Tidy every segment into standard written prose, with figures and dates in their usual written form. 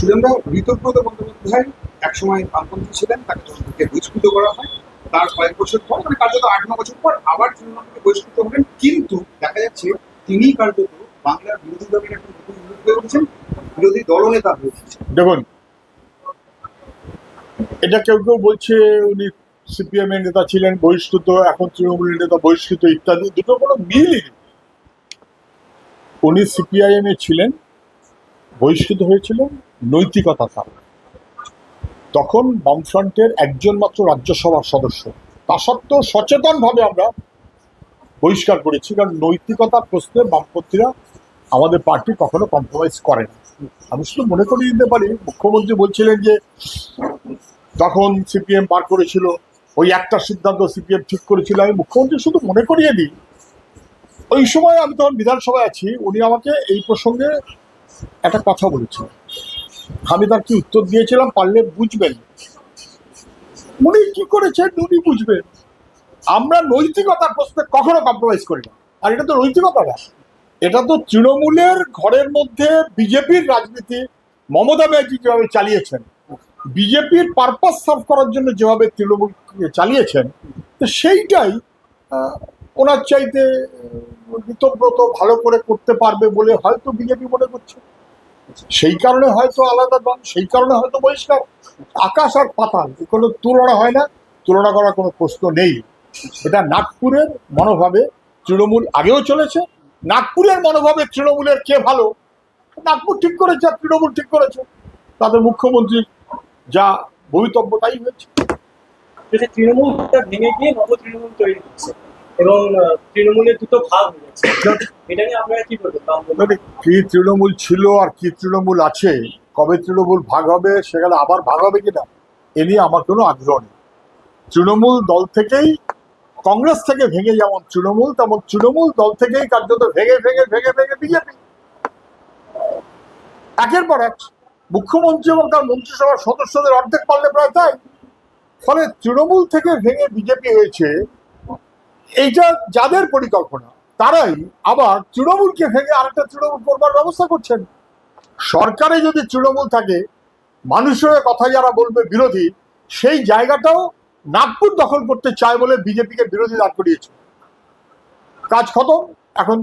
সুজনদা, ঋতব্রত বন্দ্যোপাধ্যায় একসময় বামপন্থী ছিলেন, তাকে তৃণমূল থেকে বহিষ্কৃত করা হয়। তার কয়েক বছর পর, মানে কার্যত 8-9 বছর পর আবার তৃণমূল থেকে বহিষ্কৃত হলেন। কিন্তু দেখা যাচ্ছে তিনি কার্যত বাংলার বিরোধী দলের একটা নতুন মুখ হয়ে উঠেছেন, বিরোধী দলনেতা হয়ে উঠেছেন। দেখুন, এটা কেউ কেউ বলছে উনি সিপিএম এর নেতা ছিলেন, বহিষ্কৃত, এখন তৃণমূলের নেতা বহিষ্কৃত ইত্যাদি, দুটো কোনো মিলই নেই। উনি সিপিআইএম এ ছিলেন, বহিষ্কৃত হয়েছিলেন নৈতিকতা কারণে। তখন বামফ্রন্টের একজন মাত্র রাজ্যসভার সদস্য, তা সত্ত্বেও সচেতনভাবে আমরা বহিষ্কার করেছি, কারণ নৈতিকতার প্রশ্নে বামপন্থীরা আমাদের পার্টি কখনো কম্প্রোমাইজ করে না। আমি শুধু মনে করিয়ে দিতে পারি, মুখ্যমন্ত্রী বলছিলেন যে তখন সিপিএম বার করেছিল, ওই একটা সিদ্ধান্ত সিপিএম ঠিক করেছিল। আমি মুখ্যমন্ত্রী শুধু মনে করিয়ে দিই, ওই সময় আমি তখন বিধানসভায় আছি, উনি আমাকে এই প্রসঙ্গে একটা কথা বলেছিলেন। আমি তার কি উত্তর দিয়েছিলাম পারলে বুঝবেন। উনি কি করেছেন উনি বুঝবেন। আমরা নৈতিকতার প্রশ্নে কখনো কম্প্রোমাইজ করি না। আর এটা তো নৈতিকতা না, এটা তো তৃণমূলের ঘরের মধ্যে বিজেপির রাজনীতি মমতা ব্যানার্জি যেভাবে চালিয়েছেন, বিজেপির পারপাস সার্ভ করার জন্য যেভাবে তৃণমূল চালিয়েছেন, তো সেইটাই ওনার চাইতে ঋতব্রত ভালো করে করতে পারবে বলে হয়তো বিজেপি মনে করছে। সেই কারণে হয়তো আলাদা দল, সেই কারণে হয়তো বহিষ্কার। আকাশ আর পাতাল, কোনো তুলনা হয় না, তুলনা করার কোনো প্রশ্ন নেই। এটা নাগপুরের মনোভাবে তৃণমূল আগেও চলেছে। নাগপুরের মনোভাবে তৃণমূলের কে ভালো, নাগপুর ঠিক করেছে আর তৃণমূল ঠিক করেছে। তাদের মুখ্যমন্ত্রীর যা ভবিতব্য তাই হয়েছে। তৃণমূলটা ভেঙে গিয়ে নব তৃণমূল তৈরি হচ্ছে এবং তৃণমূলের দুটো ভাগ হয়ে যাচ্ছে, এটা নিয়ে আপনারা কি বলবেন? কি তৃণমূল ছিল আর কি তৃণমূল আছে, কবে তৃণমূল ভাগ হবে, সেখানে আবার ভাগ হবে কিনা, এ নিয়ে আমার কোনো আগ্রহ নেই। তৃণমূল দল থেকেই, কংগ্রেস থেকে ভেঙে যেমন তৃণমূল, তেমন তৃণমূল দল থেকেই কার্যত ভেঙে ভেঙে ভেঙে ভেঙে বিজেপি। একের পর এক মুখ্যমন্ত্রী এবং তার মন্ত্রিসভার সদস্যদের অর্ধেক পারলে প্রায় তাই। ফলে তৃণমূল থেকে ভেঙে বিজেপি হয়েছে, এইটা যাদের পরিকল্পনা, তারাই আবার তৃণমূলকে ভেঙে আরেকটা তৃণমূল করবার ব্যবস্থা করছেন। সরকারে যদি তৃণমূল থাকে, মানুষের কথা যারা বলবে বিরোধী, সেই জায়গাটাও নাগপুর দখল করতে চায় বলে বিজেপিকে বিরোধী দাঁড় করিয়েছে। কাজ খতম, এখন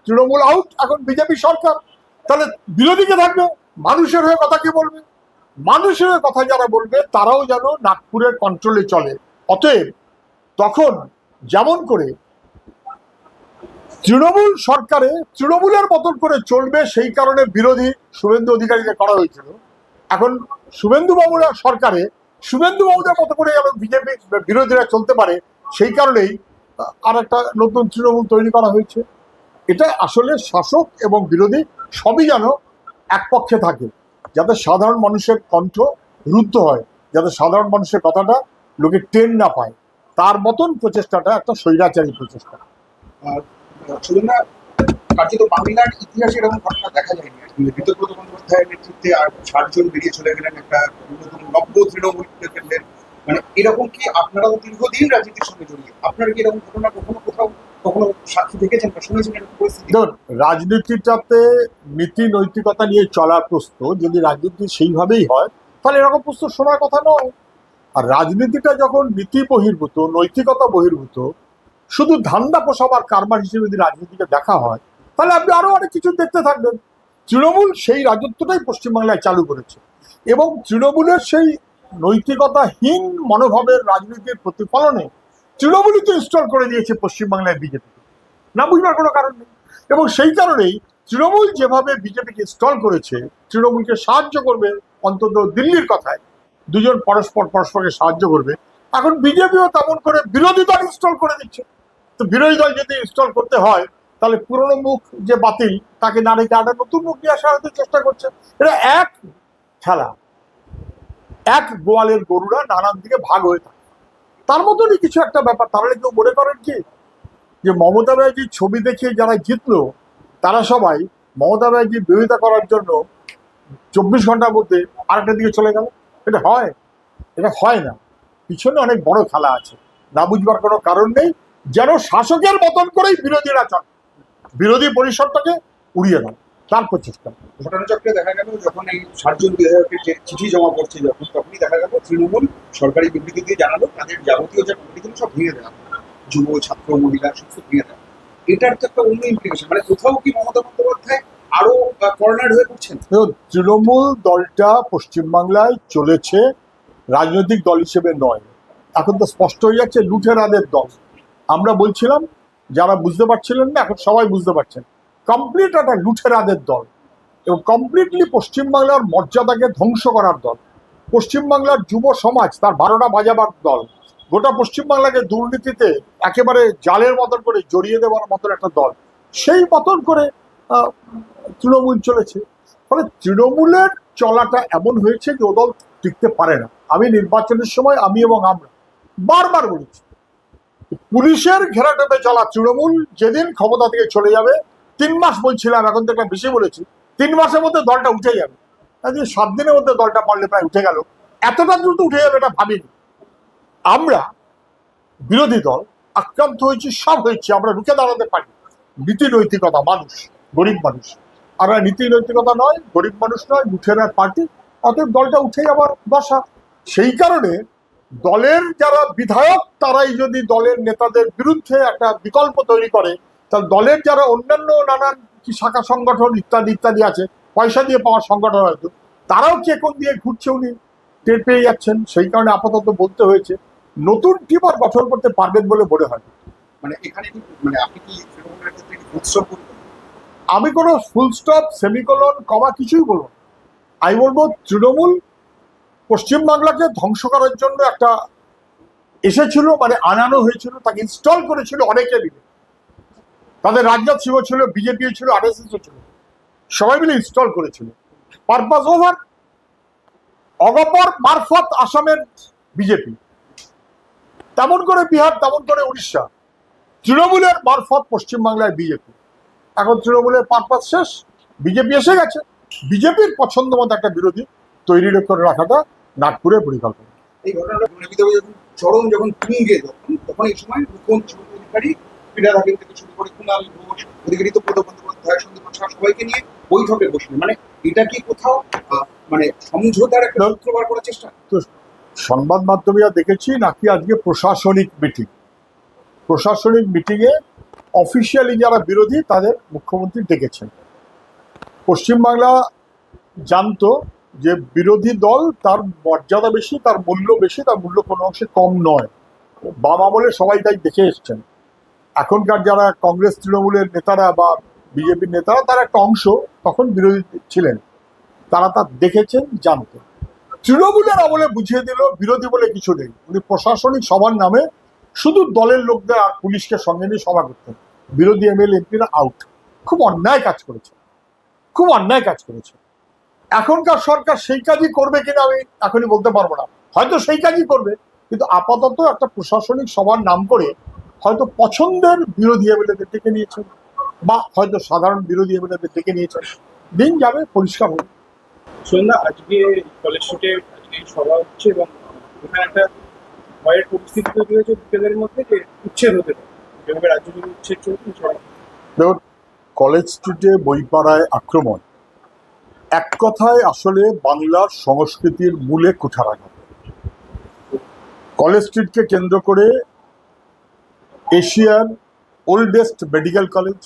তৃণমূল আউট, এখন বিজেপি সরকার। তাহলে বিরোধীকে থাকবে, মানুষের হয়ে কথা কি বলবে? মানুষের হয়ে কথা যারা বলবে তারাও যেন নাগপুরের কন্ট্রোলে চলে। অতএব তখন যেমন করে তৃণমূল সরকারে তৃণমূলের মতন করে চলবে, সেই কারণে বিরোধী শুভেন্দু অধিকারীকে করা হয়েছিল। এখন শুভেন্দু বাবুরা সরকারে শুভেন্দু বাবুদের মতো করে যেন বিজেপি বিরোধীরা চলতে পারে, সেই কারণেই আর একটা নতুন তৃণমূল তৈরি করা হয়েছে। এটা আসলে শাসক এবং বিরোধী সবই যেন এক পক্ষে থাকে, যাতে সাধারণ মানুষের কণ্ঠ রুদ্ধ হয়, যাতে সাধারণ মানুষের কথাটা লোকে টেন না পায়। তার মতন প্রচেষ্টাটা একটা স্বৈরাচারী প্রচেষ্টা। সুজনদা, কার্যত বাংলার ইতিহাসে এরকম ঘটনা দেখা যায়নি। ঋতব্রত বন্দ্যোপাধ্যায়ের নেতৃত্বে আর 60 জন বেরিয়ে চলে গেলেন, একটা নতুন নব্য তৃণমূল খুলে ফেললেন। মানে এরকম কি আপনারাও দীর্ঘদিন রাজনীতির সঙ্গে জড়িয়ে, আপনারা কি এরকম ঘটনা কখনো কোথাও কখনো সাক্ষী দেখেছেন বা শুনেছেন এরকম পরিস্থিতি? রাজনীতিটাতে নীতি নৈতিকতা নিয়ে চলার প্রশ্ন, যদি রাজনীতি সেইভাবেই হয় তাহলে এরকম প্রশ্ন শোনার কথা নয়। আর রাজনীতিটা যখন নীতি বহির্ভূত, নৈতিকতা বহির্ভূত, শুধু ধান্দা পোষাবার কারবার হিসেবে যদি রাজনীতিকে দেখা হয়, তাহলে আপনি আরো অনেক কিছু দেখতে থাকবেন। তৃণমূল সেই রাজত্বটাই পশ্চিমবাংলায় চালু করেছে, এবং তৃণমূলের সেই নৈতিকতাহীন মনোভাবের রাজনীতির প্রতিফলনে তৃণমূলই তো ইনস্টল করে দিয়েছে পশ্চিমবাংলায় বিজেপি, না বুঝবার কোনো কারণ নেই। এবং সেই কারণেই তৃণমূল যেভাবে বিজেপিকে ইনস্টল করেছে, তৃণমূলকে সাহায্য করবে, অন্তত দিল্লির কথায় দুজন পরস্পরকে সাহায্য করবে, এখন বিজেপিও তেমন করে বিরোধী দল ইনস্টল করে দিচ্ছে। তো বিরোধী দল যদি ইনস্টল করতে হয়, তাহলে পুরনো মুখ যে বাতিল, তাকে না রেখে একটা নতুন মুখ নিয়ে আসার হয়তো চেষ্টা করছে। এটা এক খেলা, এক গোয়ালের গরুরা নানান দিকে ভাগ হয়ে থাকে, তার মতনই কিছু একটা ব্যাপার। তাহলে কেউ মনে করেন কি যে মমতা ব্যানার্জির ছবি দেখে যারা জিতলো, তারা সবাই মমতা ব্যানার্জির বিরোধিতা করার জন্য 24 ঘন্টার মধ্যে আরেকটা দিকে চলে গেল? এটা হয়? এটা হয় না। পিছনে অনেক বড় খেলা আছে, না বুঝবার কোনো কারণ নেই। যেন শাসকের মতন করেই বিরোধীরা চলে, বিরোধী পরিষদটাকে উড়িয়ে দেয়। তার প্রচেষ্টা। ঘটনাচক্রে দেখা গেল যখন এই 60 জন বিধায়কের যে চিঠি জমা পড়ছে যখন তখনই দেখা গেল তৃণমূল সরকারি বিবৃতি দিয়ে জানালো তাদের যাবতীয় যে কমিটিগুলো সব ভেঙে দেওয়া হবে। যুব ছাত্র মহিলা সমস্ত ভেঙে দেওয়া। এটার তো একটা অন্য ইমপ্লিকেশন, মানে কোথাও কি মমতা বন্দ্যোপাধ্যায় আরো কর্নার হয়ে পড়ছেন? দেখুন, তৃণমূল দলটা পশ্চিমবাংলায় চলেছে রাজনৈতিক দল হিসেবে নয়, এখন তো স্পষ্ট হয়ে যাচ্ছে লুটেরাদের দল। আমরা বলছিলাম, যারা বুঝতে পারছিলেন না এখন সবাই বুঝতে পারছেন, কমপ্লিট একটা লুটেরাদের দল এবং কমপ্লিটলি পশ্চিমবাংলার মর্যাদাকে ধ্বংস করার দল। পশ্চিমবাংলার যুব সমাজ তার 12টা বাজাবার দল, গোটা পশ্চিমবাংলাকে দুর্নীতিতে একেবারে জালের মতন করে জড়িয়ে দেওয়ার মতন একটা দল, সেই মতন করে তৃণমূল চলেছে। ফলে তৃণমূলের চলাটা এমন হয়েছে যে ও দল টিকতে পারে না। আমি নির্বাচনের সময় আমি এবং আমরা বারবার বলেছি, পুলিশের ঘেরাটোপে চলা তৃণমূল যেদিন ক্ষমতা থেকে চলে যাবে, 3 মাস বলছিলাম, এখন তো একটা বেশি বলেছি, 3 মাসের মধ্যে দলটা উঠে যাবে। 7 দিনের মধ্যে দলটা পারলে প্রায় উঠে গেল। এতটা দ্রুত উঠে যাবে এটা ভাবিনি। আমরা বিরোধী দল আক্রান্ত হয়েছি, সব হয়েছি, আমরা রুখে দাঁড়াতে পারি। নীতি নৈতিকতা মানুষ, গরিব মানুষ, আমরা নীতি নৈতিকতা নয়, গরিব মানুষ নয়, লুঠেরার পার্টি, অতএব দলটা উঠে যাবার দশা। সেই কারণে দলের যারা বিধায়ক তারাই যদি দলের নেতাদের বিরুদ্ধে একটা বিকল্প তৈরি করে, তাহলে দলের যারা অন্যান্য নানান কি শাখা সংগঠন ইত্যাদি ইত্যাদি আছে, পয়সা দিয়ে পাওয়ার সংগঠন হয়তো, তারাও চেকন দিয়ে ঘুরছে, উনি টের পেয়ে যাচ্ছেন। সেই কারণে আপাতত বলতে হয়েছে নতুন টিম আর গঠন করতে পারবেন বলে মনে হয়। মানে এখানে কি মানে আপনি কি তৃণমূলের ক্ষেত্রে কি উৎসব করবেন? আমি কোনো ফুল স্টপ সেমিকোলন কমা কিছুই বলবো না। আমি বলবো তৃণমূল পশ্চিমবাংলাকে ধ্বংস করার জন্য একটা এসেছিল, মানে আনানো হয়েছিল, তাকে ইনস্টল করেছিল অনেকে মিলে। তাদের রাজনাথ সিংহ ছিল, বিজেপিও ছিল, আরএসএসও ছিল, সবাই মিলে ইনস্টল করেছিল। পারপাস ওভার, অগপর মারফত আসামের বিজেপি, তেমন করে বিহার, তেমন করে উড়িষ্যা, তৃণমূলের মারফত পশ্চিমবাংলায় বিজেপি। এখন তৃণমূলের পারপাস শেষ, বিজেপি এসে গেছে, বিজেপির পছন্দ মতো একটা বিরোধী তৈরি করে রাখাটা নাগপুরের পরিকল্পনা। এই ঘটনাটা বিধানসভায় যখন চরম যখন তুঙ্গে তখন এই সময় মুখ্যমন্ত্রী শুভেন্দু অধিকারী, ফিরাদ হাকিম থেকে শুরু করে কুণাল ঘোষ, অধিকারী তো বন্দ্যোপাধ্যায়, সন্দীপ ঘোষ সবাইকে নিয়ে বৈঠকে বসলেন। মানে এটা কি কোথাও মানে সমঝোতার একটা সূত্র বার করার চেষ্টা? তো সংবাদ মাধ্যমে দেখেছি নাকি আজকে প্রশাসনিক মিটিং, প্রশাসনিক মিটিংয়ে অফিসিয়ালি যারা বিরোধী তাদের মুখ্যমন্ত্রী ডেকেছেন। পশ্চিমবাংলা জানতো যে বিরোধী দল তার মর্যাদা বেশি, তার মূল্য বেশি, তার মূল্য কোনো অংশে কম নয়। বাম আমলে সবাই তাই দেখে এসছেন। এখনকার যারা কংগ্রেস তৃণমূলের নেতারা বা বিজেপির নেতারা, তার একটা অংশ তখন বিরোধী ছিলেন, তারা তা দেখেছেন, জানতেন। তৃণমূলের আমলে বুঝিয়ে দিল বিরোধী বলে কিছু নেই। উনি প্রশাসনিক সভার নামে শুধু দলের লোকদের আর পুলিশকে সঙ্গে নিয়ে সভা করতেন। বিরোধী এমএলএ এমপিরা আউট। খুব অন্যায় কাজ করেছে, খুব অন্যায় কাজ করেছে। এখনকার সরকার সেই কাজই করবে কিনা আমি এখনই বলতে পারবো না, হয়তো সেই কাজই করবে, কিন্তু আপাতত একটা প্রশাসনিক সভার নাম করে হয়তো পছন্দের বিরোধী এমএলএদের ডেকে নিয়েছেন, বা হয়তো সাধারণ বিরোধী এমএলএদের ডেকে নিয়েছেন। দিন যাবে, পরিষ্কার হবে। সন্ধ্যা আজকে কলেজ স্ট্রিটে আজকে সভা হচ্ছে এবং এখানে একটা ভয়ের পরিস্থিতি তৈরি হয়েছে লোকেদের মধ্যে যে উচ্ছেদ হতে পারে, যেভাবে রাজ্য জুড়ে উচ্ছেদ চলছে। দেখুন, কলেজ স্ট্রিটে বইপাড়ায় আক্রমণ এক কথায় আসলে বাংলার সংস্কৃতির মূলে কুঠারাঘাত। কলেজ স্ট্রিটকে কেন্দ্র করে এশিয়ার ওল্ডেস্ট মেডিকেল কলেজ,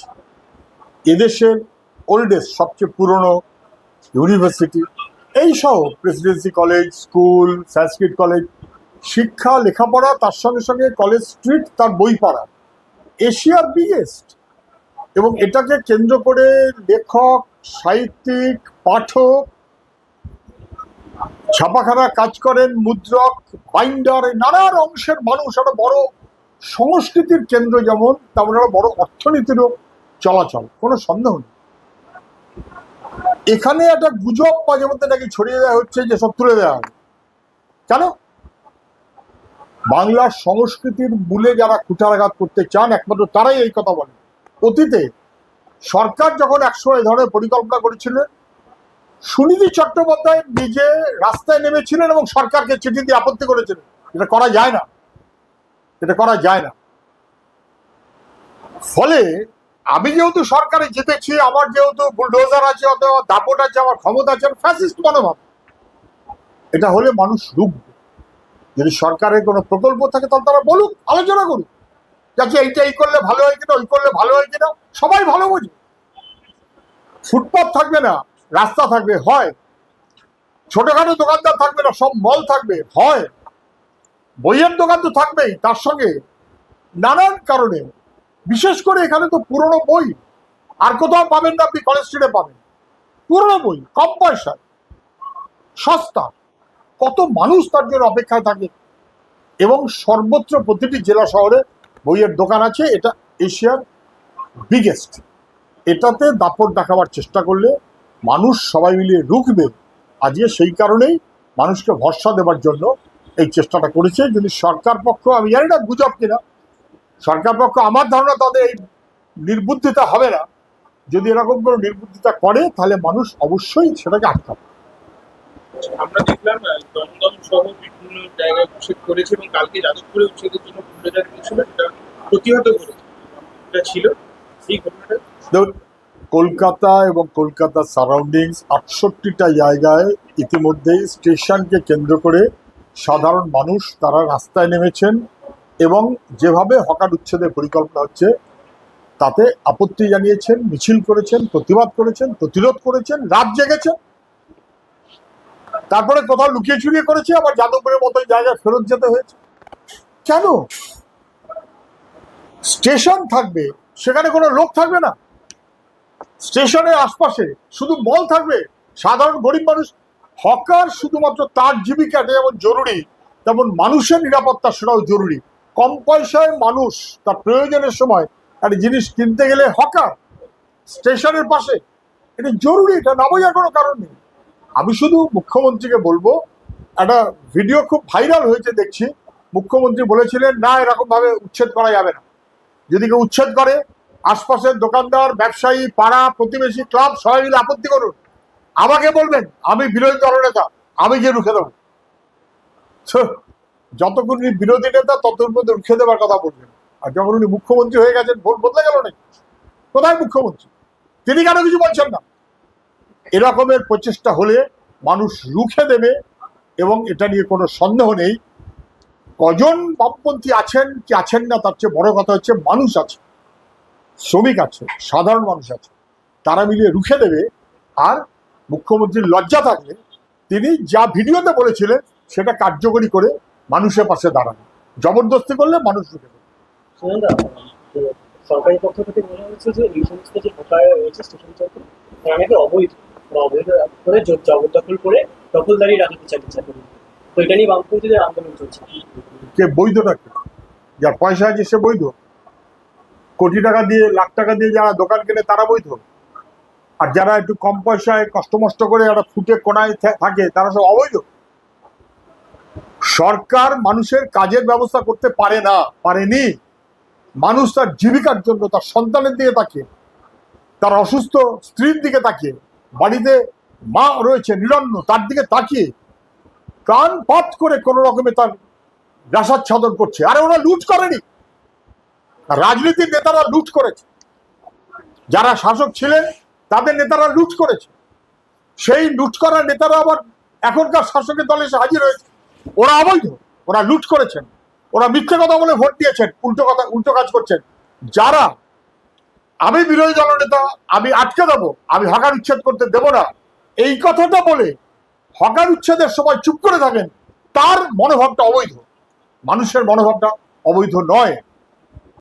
এদেশের ওল্ডেস্ট সবচেয়ে পুরনো ইউনিভার্সিটি, এই সহ প্রেসিডেন্সি কলেজ, স্কুল, সংস্কৃত কলেজ, শিক্ষা লেখাপড়া, তার সঙ্গে সঙ্গে কলেজ স্ট্রিট তার বইপাড়া এশিয়ার বিগেস্ট। এবং এটাকে কেন্দ্র করে লেখক, সাহিত্যিক, পাঠক, ছাপাখানা কাজ করেন, মুদ্রক, বাইন্ডার, নানান অংশের মানুষ একটা বড় সংস্কৃতির কেন্দ্র, যেমন তেমন একটা বড় অর্থনীতিরও চলাচল, কোনো সন্দেহ নেই। এখানে একটা গুজব মাঝে মধ্যে নাকি ছড়িয়ে দেওয়া হচ্ছে যে সব তুলে দেওয়া হবে। কেন? বাংলার সংস্কৃতির মূলে যারা কুঠারাঘাত করতে চান একমাত্র তারাই এই কথা বলে। অতীতে সরকার যখন একসময় এই ধরনের পরিকল্পনা করেছিলেন, সুনীতি চট্টোপাধ্যায় নিজে রাস্তায় নেমেছিলেন এবং সরকারকে চিঠি দিয়ে আপত্তি করেছিলেন, এটা করা যায় না, এটা করা যায় না। ফলে আমি যেহেতু সরকারে জিতেছি, আমার যেহেতু বুলডোজার আছে, অথবা দাপট আছে, আমার ক্ষমতা আছে, ফ্যাসিস্ট মনোভাব। এটা হলে মানুষ রুখবে। যদি সরকারের কোনো প্রকল্প থাকে তাহলে তারা বলুক, আলোচনা করুক, যাচ্ছে এইটা এই করলে ভালো হয় কিনা, ওই করলে ভালো হয় কিনা, সবাই ভালো বোঝে। ফুটপাথ থাকবে না, রাস্তা থাকবে, হয়। ছোটখাটো দোকানদার থাকবে না, সব মল থাকবে, হয়। বইয়ের দোকান তো থাকবেই, তার সঙ্গে নানান কারণে, বিশেষ করে এখানে তো পুরনো বই আর কোথাও পাবেন না, আপনি কলেজ স্ট্রিটে পাবেন পুরনো বই, কম পয়সায়, সস্তা। কত মানুষ তার জন্য অপেক্ষায় থাকে। এবং সর্বত্র প্রতিটি জেলা শহরে বইয়ের দোকান আছে। এটা এশিয়ার বিগেস্ট। এটাতে দাপট দেখাবার চেষ্টা করলে মানুষ সবাই মিলিয়ে রুখবে। আজকে সেই কারণেই মানুষকে ভরসা দেবার জন্য এই চেষ্টাটা করেছে। যদি সরকার পক্ষ, আমি জানি না গুজব কিনা, সরকার পক্ষ, আমার ধারণা তাদের এই নির্বুদ্ধিতা হবে না। যদি এরকম কোনো নির্বুদ্ধিতা করে তাহলে মানুষ অবশ্যই সেটাকে আটকাবে। আমরা দেখলাম দমদম সহ বিভিন্ন জায়গায় উচ্ছেদ করেছে এবং কালকে যাদবপুরে উচ্ছেদের জন্য বুলডোজার গিয়েছিল, এটা প্রতিহত করেছে। এটা ছিল এই ঘটনাটা। দেখুন, কলকাতা এবং কলকাতার সারাউন্ডিংস 68টা জায়গায় ইতিমধ্যেই স্টেশনকে কেন্দ্র করে সাধারণ মানুষ তারা রাস্তায় নেমেছেন এবং যেভাবে হকার উচ্ছেদের পরিকল্পনা হচ্ছে তাতে আপত্তি জানিয়েছেন, মিছিল করেছেন, প্রতিবাদ করেছেন, প্রতিরোধ করেছেন, রাত জেগেছেন। তারপরে কোথাও লুকিয়ে চুরিয়ে করেছে, আবার যাদবপুরের মতো জায়গায় ফেরত যেতে হয়েছে। কেন? স্টেশন থাকবে, সেখানে কোনো লোক থাকবে না। স্টেশনের আশপাশে শুধু মল থাকবে, সাধারণ গরিব মানুষ। হকার শুধুমাত্র তার জীবিকাটা যেমন জরুরি, তেমন মানুষের নিরাপত্তা সেটাও জরুরি। কম পয়সায় মানুষ তার প্রয়োজনের সময় একটা জিনিস কিনতে গেলে হকার স্টেশনের পাশে, এটা জরুরি, এটা না বোঝার কোনো কারণ নেই। আমি শুধু মুখ্যমন্ত্রীকে বলবো, একটা ভিডিও খুব ভাইরাল হয়েছে দেখছি, মুখ্যমন্ত্রী বলেছিলেন না এরকম ভাবে উচ্ছেদ করা যাবে না। যদি কেউ উচ্ছেদ করে, আশপাশের দোকানদার, ব্যবসায়ী, পাড়া প্রতিবেশী, ক্লাব সবাই মিলে আপত্তি করুন, আমাকে বলবেন, আমি বিরোধী দলনেতা, আমি গিয়ে রুখে দেবো। যতক্ষণ উনি বিরোধী নেতা ততক্ষণ পর্যন্ত রুখে দেওয়ার কথা বলবেন। আর যখন উনি মুখ্যমন্ত্রী হয়ে গেছেন, ভোট বদলে গেল নাকি? কোথায় মুখ্যমন্ত্রী? তিনি কেন কিছু বলছেন না? এরকমের প্রচেষ্টা হলে মানুষ রুখে দেবে এবং এটা নিয়ে কোনো সন্দেহ নেই। কজন বামপন্থী আছেন কি আছেন না তার চেয়ে বড় কথা হচ্ছে মানুষ আছে, শ্রমিক আছে, সাধারণ মানুষ আছে, তারা মিলিয়ে রুখে দেবে। আর মুখ্যমন্ত্রীর লজ্জা থাকলে তিনি যা ভিডিওতে বলেছিলেন সেটা কার্যকরী করে মানুষের পাশে দাঁড়ান। জবরদস্তি করলে মানুষ রুখে দেবে। সরকারি পক্ষ থেকে মনে হচ্ছে যে এই সমস্ত যে বকেয়া রয়েছে স্টেশন চত্বর অনেকে অবৈধ করে জবরদখল করে দখলদারি রাজনীতি চালিয়েছে। তো এটা নিয়ে বামপন্থীদের আন্দোলন চলছে। কে বৈধটা কে? যার পয়সা আছে সে বৈধ। কোটি টাকা দিয়ে, লাখ টাকা দিয়ে যারা দোকান কেনে তারা বৈধ। আর যারা একটু কম পয়সায় কষ্ট মষ্ট করে একটা ফুটে কোনায় থাকে তারা সব অবৈধ। সরকার মানুষের কাজের ব্যবস্থা করতে পারে না, পারেনি। মানুষ তার জীবিকার জন্য, তার সন্তানের দিকে তাকিয়ে, তার অসুস্থ স্ত্রীর দিকে তাকিয়ে, বাড়িতে মা রয়েছে নিরন্ন তার দিকে তাকিয়ে প্রাণপাত করে কোন রকমে তার রাসাচ্ছাদন করছে। আরে ওরা লুট করেনি, রাজনীতির নেতারা লুট করেছে। যারা শাসক ছিলেন তাদের নেতারা লুট করেছে। সেই লুট করা নেতারা আবার এখনকার শাসকের দলে এসে হাজির হয়েছে। ওরা অবৈধ, ওরা লুট করেছেন, ওরা মিথ্যে কথা বলে ভোট দিয়েছেন, উল্টো কাজ করছেন। যারা আমি বিরোধী দলনেতা, আমি আটকে দেবো, আমি হকার উচ্ছেদ করতে দেব না, এই কথাটা বলে হকার উচ্ছেদের সময় চুপ করে থাকেন, তার মনোভাবটা অবৈধ। মানুষের মনোভাবটা অবৈধ নয়।